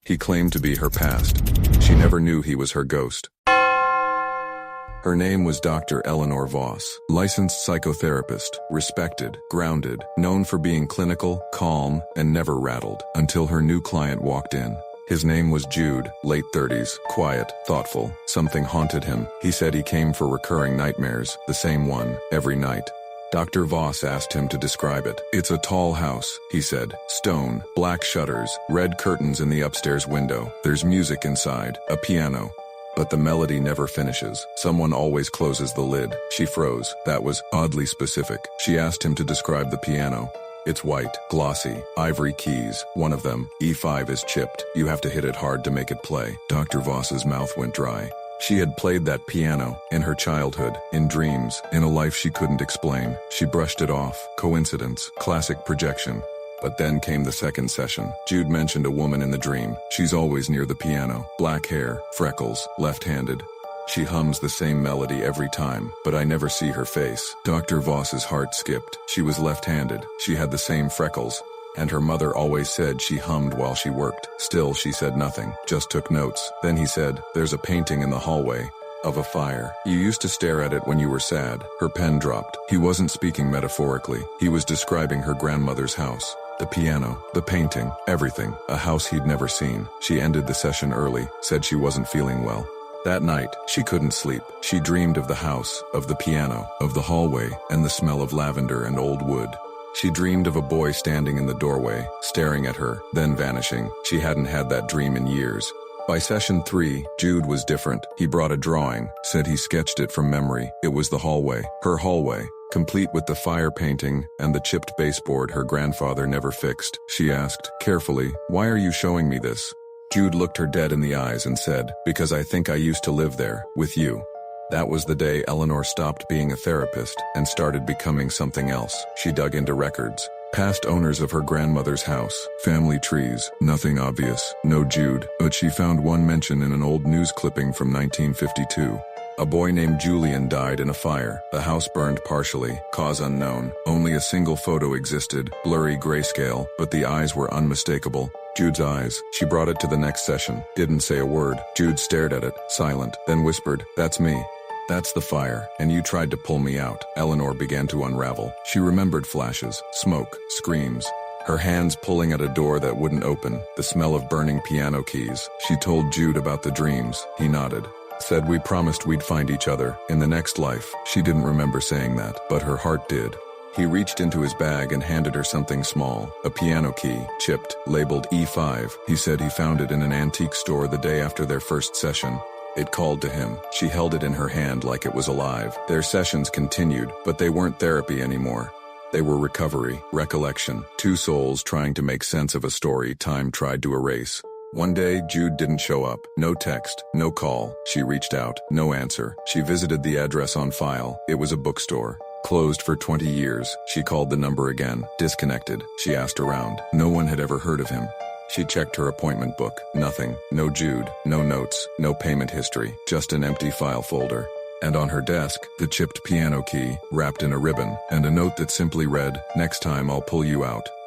He claimed to be her past. She never knew he was her ghost. Her name was Dr. Eleanor Voss, licensed psychotherapist, respected, grounded, known for being clinical, calm, and never rattled, until her new client walked in. His name was Jude, late 30s, quiet, thoughtful. Something haunted him. He said he came for recurring nightmares, the same one, every night. Dr. Voss asked him to describe it. "It's a tall house," he said. "Stone, black shutters, red curtains in the upstairs window. There's music inside, a piano. But the melody never finishes. Someone always closes the lid." She froze. That was oddly specific. She asked him to describe the piano. "It's white, glossy, ivory keys. One of them, E5, is chipped. You have to hit it hard to make it play." Dr. Voss's mouth went dry. She had played that piano in her childhood, in dreams, in a life she couldn't explain. She brushed it off. Coincidence, classic projection. But then came the second session. Jude mentioned a woman in the dream. "She's always near the piano. Black hair, freckles, left-handed. She hums the same melody every time, but I never see her face." Dr. Voss's heart skipped. She was left-handed. She had the same freckles. And her mother always said she hummed while she worked. Still, she said nothing, just took notes. Then he said, "There's a painting in the hallway of a fire. You used to stare at it when you were sad." Her pen dropped. He wasn't speaking metaphorically. He was describing her grandmother's house. The piano, the painting, everything. A house he'd never seen. She ended the session early, said she wasn't feeling well. That night, she couldn't sleep. She dreamed of the house, of the piano, of the hallway, and the smell of lavender and old wood. She dreamed of a boy standing in the doorway, staring at her, then vanishing. She hadn't had that dream in years. By session 3, Jude was different. He brought a drawing, said he sketched it from memory. It was the hallway, her hallway, complete with the fire painting and the chipped baseboard her grandfather never fixed. She asked, carefully, "Why are you showing me this?" Jude looked her dead in the eyes and said, "Because I think I used to live there, with you." That was the day Eleanor stopped being a therapist and started becoming something else. She dug into records. Past owners of her grandmother's house, family trees, nothing obvious, no Jude, but she found one mention in an old news clipping from 1952. A boy named Julian died in a fire. The house burned partially, cause unknown. Only a single photo existed, blurry grayscale, but the eyes were unmistakable. Jude's eyes. She brought it to the next session. Didn't say a word. Jude stared at it, silent, then whispered, "That's me. That's the fire, and you tried to pull me out." Eleanor began to unravel. She remembered flashes, smoke, screams, her hands pulling at a door that wouldn't open, the smell of burning piano keys. She told Jude about the dreams. He nodded. Said we promised we'd find each other in the next life. She didn't remember saying that, but her heart did. He reached into his bag and handed her something small, a piano key, chipped, labeled E5. He said he found it in an antique store the day after their first session. It called to him. She held it in her hand like it was alive. Their sessions continued, but they weren't therapy anymore. They were recovery, recollection, two souls trying to make sense of a story time tried to erase. One day, Jude didn't show up. No text, no call. She reached out, no answer. She visited the address on file. It was a bookstore. Closed for 20 years. She called the number again. Disconnected. She asked around. No one had ever heard of him. She checked her appointment book. Nothing. No Jude. No notes. No payment history. Just an empty file folder. And on her desk, the chipped piano key, wrapped in a ribbon, and a note that simply read, "Next time I'll pull you out."